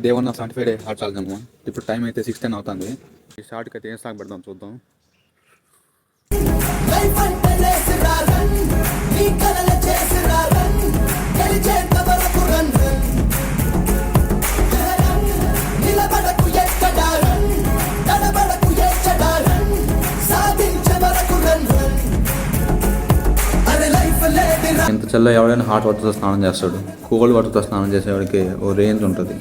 Day 1 of 75 day heart challenge. ఇప్పుడు time అయితే 6:10 అవుతుంది. ఈ షార్ట్కి అయితే ఏం సాగు పెడదాం చూద్దాం. ఇంత చల్ల ఎవరైనా హాట్ వాటర్తో స్నానం చేస్తాడు. కోల్డ్ వాటర్తో స్నానం చేసేవాడికి ఓ రేంజ్ ఉంటుంది.